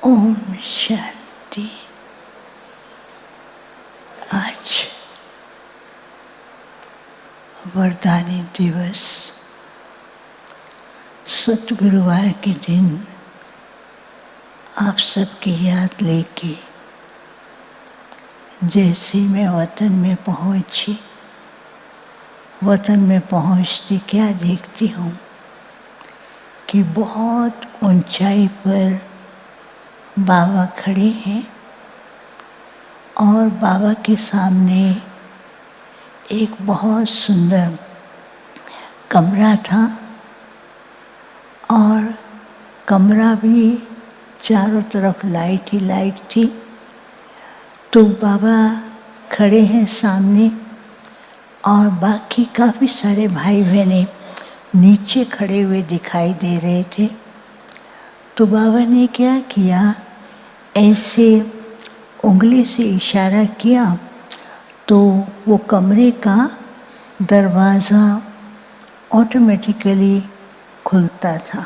ओम शांति। आज वरदानी दिवस, सतगुरुवार के दिन आप सबकी याद लेके जैसे मैं वतन में पहुंची, वतन में पहुंचती क्या देखती हूँ कि बहुत ऊंचाई पर बाबा खड़े हैं और बाबा के सामने एक बहुत सुंदर कमरा था और कमरा भी चारों तरफ लाइट ही लाइट थी। तो बाबा खड़े हैं सामने और बाकी काफ़ी सारे भाई बहनें नीचे खड़े हुए दिखाई दे रहे थे। तो बाबा ने क्या किया, ऐसे उंगली से इशारा किया तो वो कमरे का दरवाज़ा ऑटोमेटिकली खुलता था।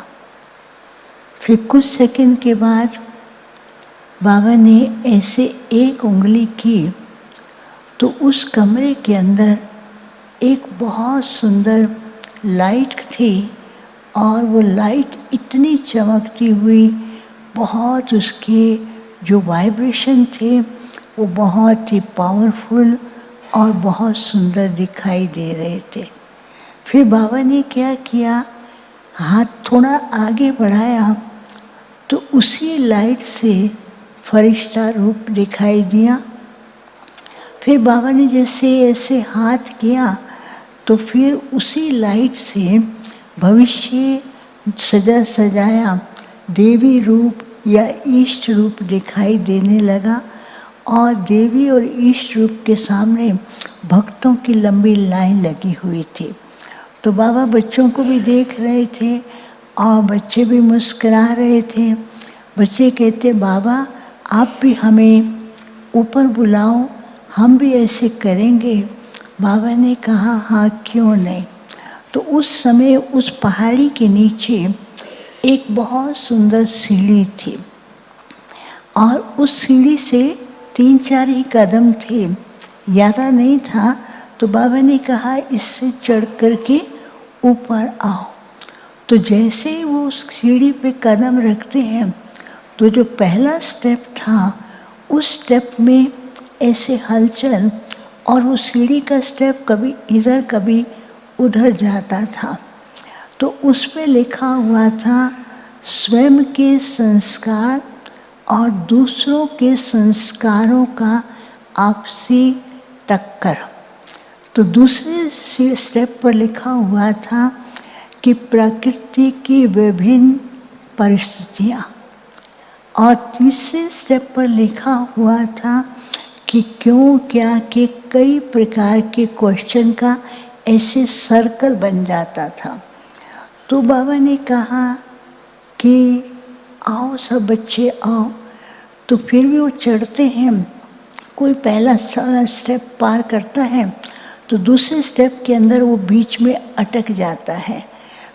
फिर कुछ सेकंड के बाद बाबा ने ऐसे एक उंगली की तो उस कमरे के अंदर एक बहुत सुंदर लाइट थी और वो लाइट इतनी चमकती हुई, बहुत उसके जो वाइब्रेशन थे वो बहुत ही पावरफुल और बहुत सुंदर दिखाई दे रहे थे। फिर बाबा ने क्या किया, हाथ थोड़ा आगे बढ़ाया तो उसी लाइट से फरिश्ता रूप दिखाई दिया। फिर बाबा ने जैसे ऐसे हाथ किया तो फिर उसी लाइट से भविष्य सजाया देवी रूप या इष्ट रूप दिखाई देने लगा और देवी और इष्ट रूप के सामने भक्तों की लंबी लाइन लगी हुई थी। तो बाबा बच्चों को भी देख रहे थे और बच्चे भी मुस्कुरा रहे थे। बच्चे कहते, बाबा आप भी हमें ऊपर बुलाओ, हम भी ऐसे करेंगे। बाबा ने कहा, हाँ क्यों नहीं। तो उस समय उस पहाड़ी के नीचे एक बहुत सुंदर सीढ़ी थी और उस सीढ़ी से 3-4 ही कदम थे, ज़्यादा नहीं था। तो बाबा ने कहा, इससे चढ़ कर के ऊपर आओ। तो जैसे ही वो उस सीढ़ी पे कदम रखते हैं तो जो पहला स्टेप था उस स्टेप में ऐसे हलचल और वो सीढ़ी का स्टेप कभी इधर कभी उधर जाता था। तो उस पे लिखा हुआ था, स्वयं के संस्कार और दूसरों के संस्कारों का आपसी टक्कर। तो दूसरे स्टेप पर लिखा हुआ था कि प्रकृति की विभिन्न परिस्थितियाँ, और तीसरे स्टेप पर लिखा हुआ था कि क्यों क्या के कई प्रकार के क्वेश्चन का ऐसे सर्कल बन जाता था। तो बाबा ने कहा कि आओ सब बच्चे आओ। तो फिर भी वो चढ़ते हैं, कोई पहला स्टेप पार करता है तो दूसरे स्टेप के अंदर वो बीच में अटक जाता है।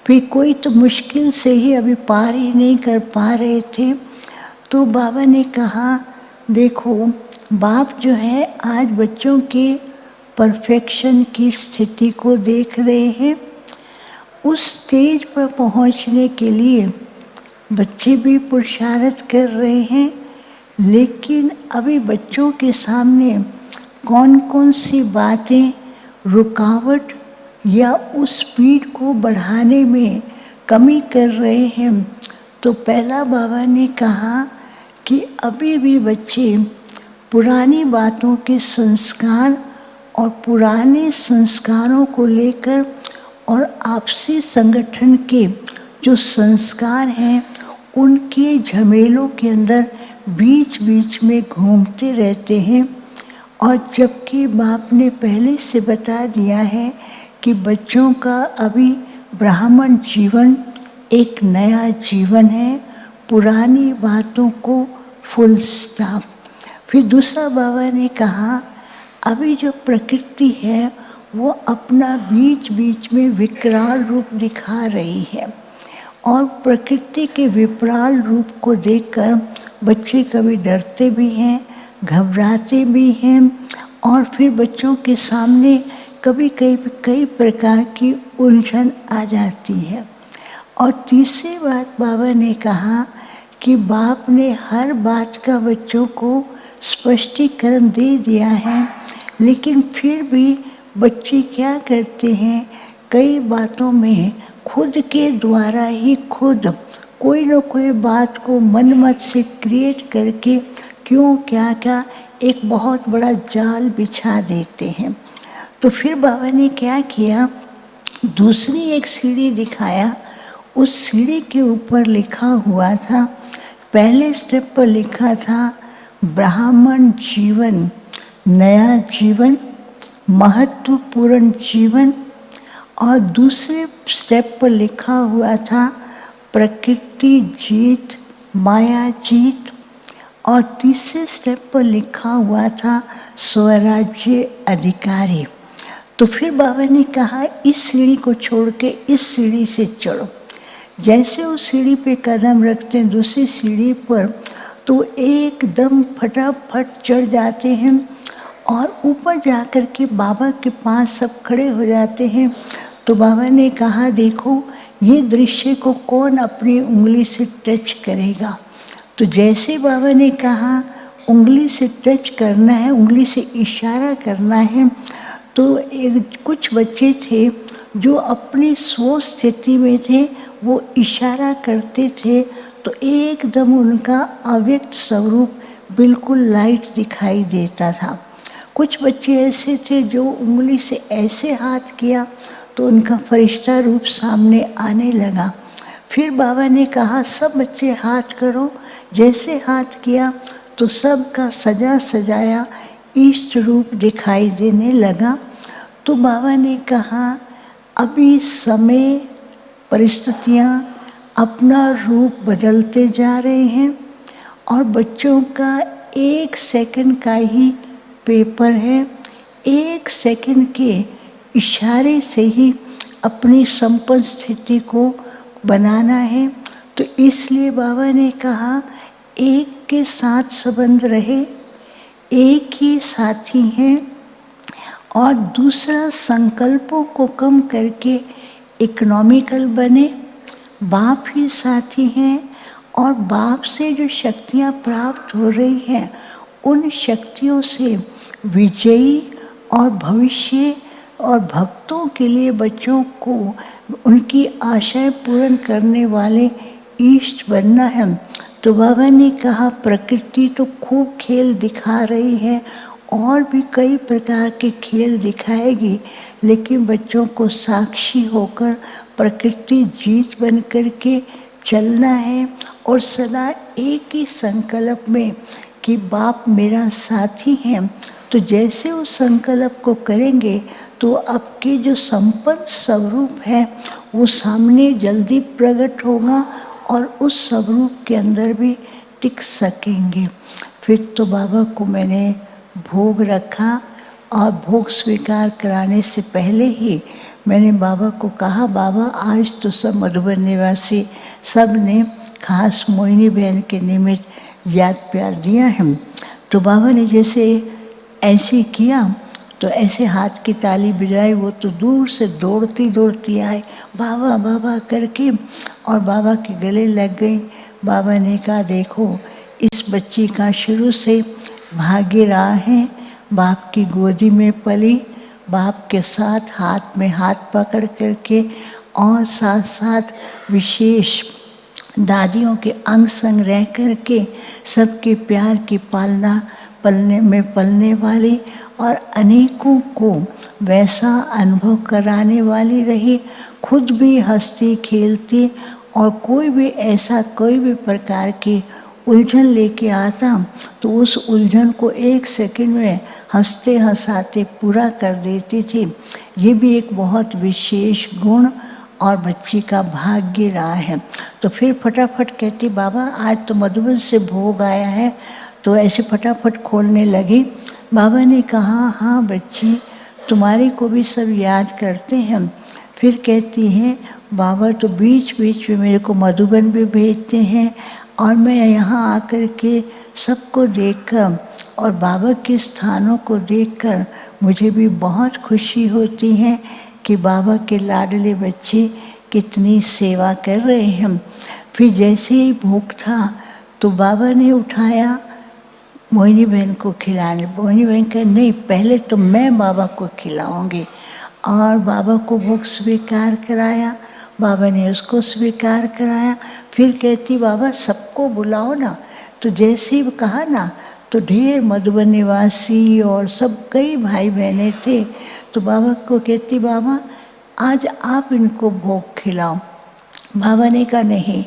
फिर कोई तो मुश्किल से ही अभी पार ही नहीं कर पा रहे थे। तो बाबा ने कहा, देखो बाप जो है आज बच्चों के परफेक्शन की स्थिति को देख रहे हैं। उस स्टेज पर पहुंचने के लिए बच्चे भी पुरुषार्थ कर रहे हैं, लेकिन अभी बच्चों के सामने कौन कौन सी बातें रुकावट या उस स्पीड को बढ़ाने में कमी कर रहे हैं। तो पहला बाबा ने कहा कि अभी भी बच्चे पुरानी बातों के संस्कार और पुराने संस्कारों को लेकर और आपसी संगठन के जो संस्कार हैं उनके झमेलों के अंदर बीच बीच में घूमते रहते हैं। और जबकि बाप ने पहले से बता दिया है कि बच्चों का अभी ब्राह्मण जीवन एक नया जीवन है, पुरानी बातों को फुल स्टॉप। फिर दूसरा बाबा ने कहा, अभी जो प्रकृति है वो अपना बीच बीच में विकराल रूप दिखा रही है और प्रकृति के विकराल रूप को देखकर बच्चे कभी डरते भी हैं, घबराते भी हैं, और फिर बच्चों के सामने कभी कई प्रकार की उलझन आ जाती है। और तीसरी बात बाबा ने कहा कि बाप ने हर बात का बच्चों को स्पष्टीकरण दे दिया है, लेकिन फिर भी बच्चे क्या करते हैं, कई बातों में खुद के द्वारा ही खुद कोई न कोई बात को मन मत से क्रिएट करके क्यों क्या क्या एक बहुत बड़ा जाल बिछा देते हैं। तो फिर बाबा ने क्या किया, दूसरी एक सीढ़ी दिखाया। उस सीढ़ी के ऊपर लिखा हुआ था, पहले स्टेप पर लिखा था ब्राह्मण जीवन, नया जीवन, महत्वपूर्ण जीवन, और दूसरे स्टेप पर लिखा हुआ था प्रकृति जीत, माया जीत, और तीसरे स्टेप पर लिखा हुआ था स्वराज्य अधिकारी। तो फिर बाबा ने कहा इस सीढ़ी को छोड़ के इस सीढ़ी से चढ़ो। जैसे उस सीढ़ी पे कदम रखते हैं दूसरी सीढ़ी पर, तो एकदम फटाफट चढ़ जाते हैं और ऊपर जाकर के बाबा के पास सब खड़े हो जाते हैं। तो बाबा ने कहा देखो ये दृश्य को कौन अपनी उंगली से टच करेगा। तो जैसे बाबा ने कहा उंगली से टच करना है, उंगली से इशारा करना है, तो कुछ बच्चे थे जो अपनी स्व स्थिति में थे, वो इशारा करते थे, तो एकदम उनका अव्यक्त स्वरूप बिल्कुल लाइट दिखाई देता था। कुछ बच्चे ऐसे थे जो उंगली से ऐसे हाथ किया तो उनका फरिश्ता रूप सामने आने लगा। फिर बाबा ने कहा सब बच्चे हाथ करो। जैसे हाथ किया तो सबका सजा सजाया इष्ट रूप दिखाई देने लगा। तो बाबा ने कहा अभी समय परिस्थितियाँ अपना रूप बदलते जा रहे हैं और बच्चों का 1 सेकंड का ही पेपर है। 1 सेकंड के इशारे से ही अपनी संपन्न स्थिति को बनाना है। तो इसलिए बाबा ने कहा एक के साथ संबंध रहे, एक ही साथी हैं, और दूसरा संकल्पों को कम करके इकोनॉमिकल बने। बाप ही साथी हैं और बाप से जो शक्तियाँ प्राप्त हो रही हैं उन शक्तियों से विजयी और भविष्य और भक्तों के लिए बच्चों को उनकी आशाएं पूर्ण करने वाले ईष्ट बनना है। तो बाबा ने कहा प्रकृति तो खूब खेल दिखा रही है और भी कई प्रकार के खेल दिखाएगी, लेकिन बच्चों को साक्षी होकर प्रकृति जीत बन कर के चलना है और सदा एक ही संकल्प में कि बाप मेरा साथी है। तो जैसे उस संकल्प को करेंगे तो आपके जो संपन्न स्वरूप है वो सामने जल्दी प्रकट होगा और उस स्वरूप के अंदर भी टिक सकेंगे। फिर तो बाबा को मैंने भोग रखा और भोग स्वीकार कराने से पहले ही मैंने बाबा को कहा बाबा आज तो सब मधुबन निवासी सब ने खास मोहिनी बहन के निमित्त याद प्यार दिया है। तो बाबा ने जैसे ऐसे किया तो ऐसे हाथ की ताली बजाई, वो तो दूर से दौड़ती दौड़ती आई बाबा बाबा करके और बाबा के गले लग गई। बाबा ने कहा देखो इस बच्ची का शुरू से भाग्य रहा है, बाप की गोदी में पली, बाप के साथ हाथ में हाथ पकड़ करके और साथ साथ विशेष दादियों के अंग संग रह करके सबके प्यार की पालना पलने वाली और अनेकों को वैसा अनुभव कराने वाली रही। खुद भी हंसती खेलती और कोई भी प्रकार की उलझन लेके आता तो उस उलझन को 1 सेकंड में हंसते हंसाते पूरा कर देती थी। ये भी एक बहुत विशेष गुण और बच्ची का भाग्य रहा है। तो फिर फटाफट कहती बाबा आज तो मधुबन से भोग आया है, तो ऐसे फटाफट खोलने लगी। बाबा ने कहा हाँ बच्ची तुम्हारे को भी सब याद करते हैं। फिर कहती हैं बाबा तो बीच बीच में मेरे को मधुबन भी भेजते हैं, और मैं यहाँ आकर के सबको देखकर और बाबा के स्थानों को देखकर मुझे भी बहुत खुशी होती है कि बाबा के लाडले बच्चे कितनी सेवा कर रहे हैं। फिर जैसे ही भूख था तो बाबा ने उठाया मोहिनी बहन को खिलाने। मोहिनी बहन कहे नहीं, पहले तो मैं बाबा को खिलाऊंगी। और बाबा को भूख स्वीकार कराया, बाबा ने उसको स्वीकार कराया। फिर कहती बाबा सबको बुलाओ ना। तो जैसे ही कहा ना तो ढेर मधुबन निवासी और सब कई भाई बहनें थे। तो बाबा को कहती बाबा आज आप इनको भोग खिलाओ। बाबा ने कहा नहीं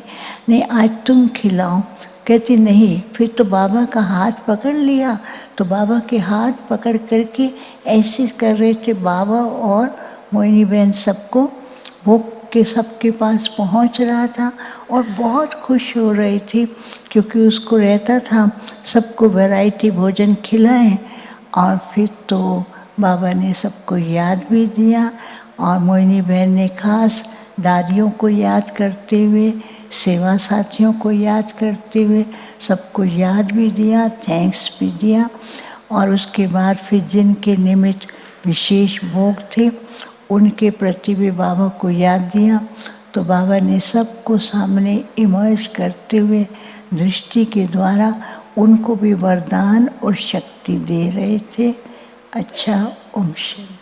नहीं, आज तुम खिलाओ। कहती नहीं। फिर तो बाबा का हाथ पकड़ लिया। तो बाबा के हाथ पकड़ करके ऐसे कर रहे थे बाबा और मोहिनी बहन सबको भोग के सबके पास पहुंच रहा था और बहुत खुश हो रही थी क्योंकि उसको रहता था सबको वैरायटी भोजन खिलाएं। और फिर तो बाबा ने सबको याद भी दिया और मोहिनी बहन ने खास दादियों को याद करते हुए, सेवा साथियों को याद करते हुए सबको याद भी दिया, थैंक्स भी दिया। और उसके बाद फिर जिनके निमित्त विशेष भोग थे उनके प्रति भी बाबा को याद दिया। तो बाबा ने सबको सामने इमर्ज करते हुए दृष्टि के द्वारा उनको भी वरदान और शक्ति दे रहे थे। अच्छा, ओम शांति।